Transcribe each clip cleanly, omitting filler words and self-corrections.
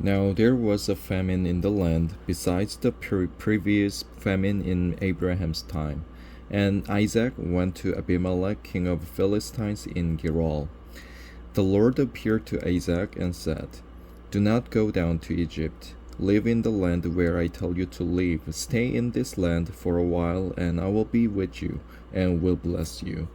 Now there was a famine in the land, besides the previous famine in Abraham's time. And Isaac went to Abimelech, king of Philistines, in Gerar. The Lord appeared to Isaac and said, "Do not go down to Egypt. Live in the land where I tell you to live. Stay in this land for a while, and I will be with you, and will bless you.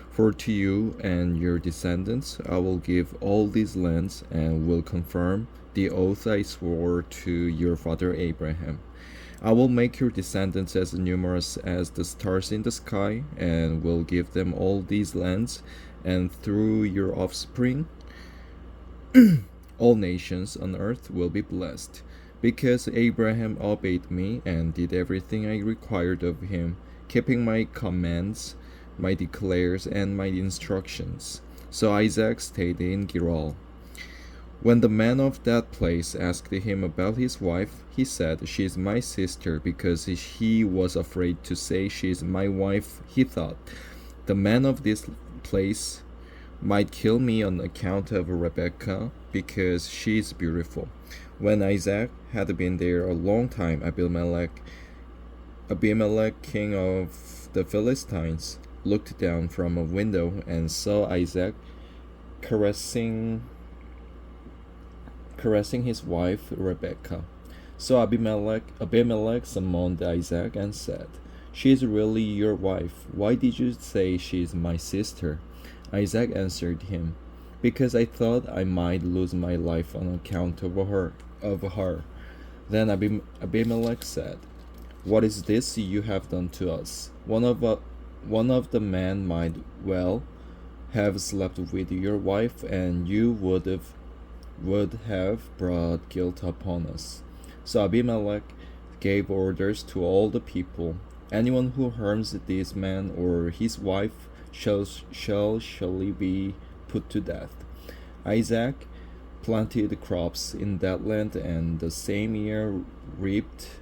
For to you and your descendants I will give all these lands, and will confirm the oath I swore to your father Abraham. I will make your descendants as numerous as the stars in the sky, and will give them all these lands, and through your offspring all nations on earth will be blessed, because Abraham obeyed me and did everything I required of him, keeping my commands, my declares, and my instructions." So Isaac stayed in Gerar. When the man of that place asked him about his wife, he said, "She is my sister," because he was afraid to say, "She is my wife." He thought, "The man of this place might kill me on account of Rebekah, because she is beautiful." When Isaac had been there a long time, Abimelech, king of the Philistines, looked down from a window and saw Isaac caressing his wife Rebekah. So Abimelech summoned Isaac and said, "She is really your wife. Why did you say she is my sister?" Isaac answered him, "Because I thought I might lose my life on account of her." Then Abimelech said, "What is this you have done to us? One of the men might well have slept with your wife, and you would have brought guilt upon us." So Abimelech gave orders to all the people, "Anyone who harms this man or his wife shall surely be put to death." Isaac planted crops in that land, and the same year reaped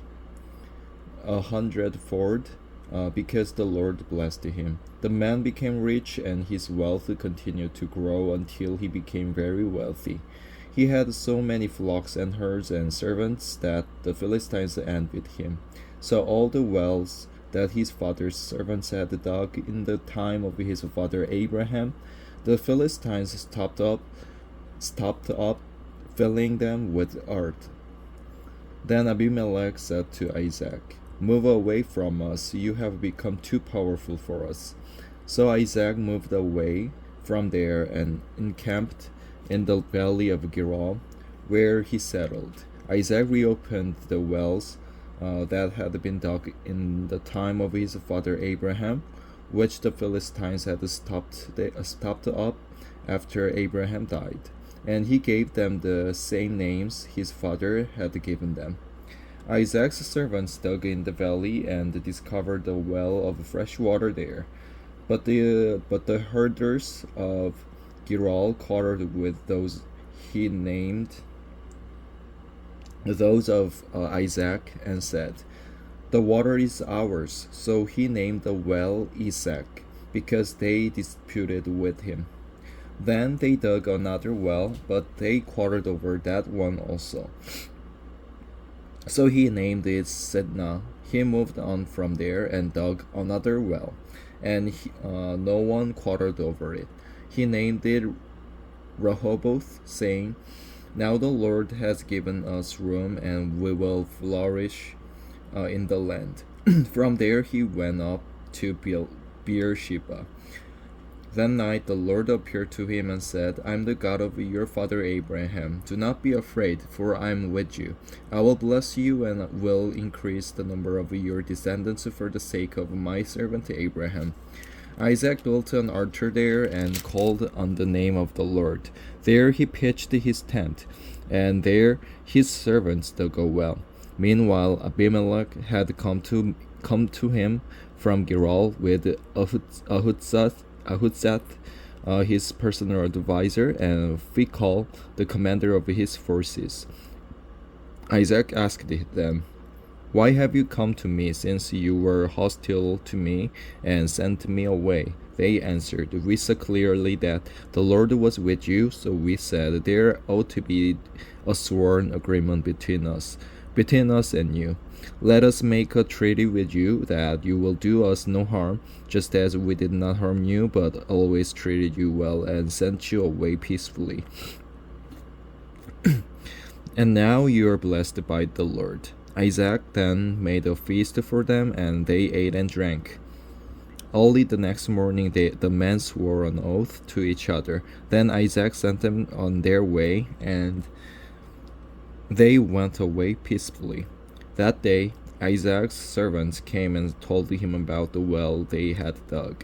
100-fold, because the Lord blessed him. The man became rich, and his wealth continued to grow until he became very wealthy. He had so many flocks and herds and servants that the Philistines envied him. So all the wells that his father's servants had dug in the time of his father Abraham, the Philistines stopped up, filling them with earth. Then Abimelech said to Isaac, "Move away from us, you have become too powerful for us." So Isaac moved away from there and encamped in the valley of Gerar, where he settled. Isaac reopened the wells that had been dug in the time of his father Abraham, which the Philistines had stopped up after Abraham died, and he gave them the same names his father had given them. Isaac's servants dug in the valley and discovered a well of fresh water there. But the herders of Gerar quarreled with those of Isaac, and said, "The water is ours." So he named the well Isaac, because they disputed with him. Then they dug another well, but they quarreled over that one also. So he named it Sidnah. He moved on from there and dug another well, and no one quarreled over it. He named it Rehoboth, saying, "Now the Lord has given us room, and we will flourish in the land." From there he went up to Beersheba. That night the Lord appeared to him and said, "I am the God of your father Abraham. Do not be afraid, for I am with you. I will bless you and will increase the number of your descendants for the sake of my servant Abraham." Isaac built an altar there and called on the name of the Lord. There he pitched his tent, and there his servants dug a well. Meanwhile Abimelech had come to him from Gerar with Ahuzath, his personal advisor, and Phicol, the commander of his forces. Isaac asked them, Why have you come to me, since you were hostile to me and sent me away? They answered, We saw clearly that the Lord was with you, so we said, There ought to be a sworn agreement between us and you. Let us make a treaty with you that you will do us no harm, just as we did not harm you, but always treated you well and sent you away peacefully. And now you are blessed by the Lord. Isaac then made a feast for them, and they ate and drank. Early the next morning, the men swore an oath to each other. Then Isaac sent them on their way, and they went away peacefully. That day, Isaac's servants came and told him about the well they had dug.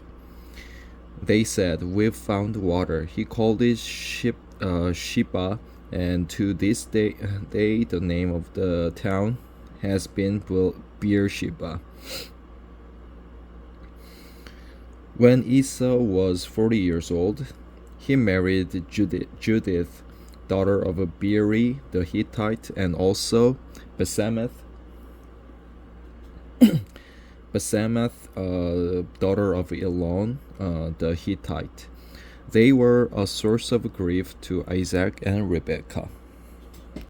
They said, We've found water. He called it Sheba, and to this day the name of the town has been Beersheba. When Esau was 40 years old, he married Judith, daughter of Beeri the Hittite, and also Basemath, daughter of Elon the Hittite. They were a source of grief to Isaac and Rebekah.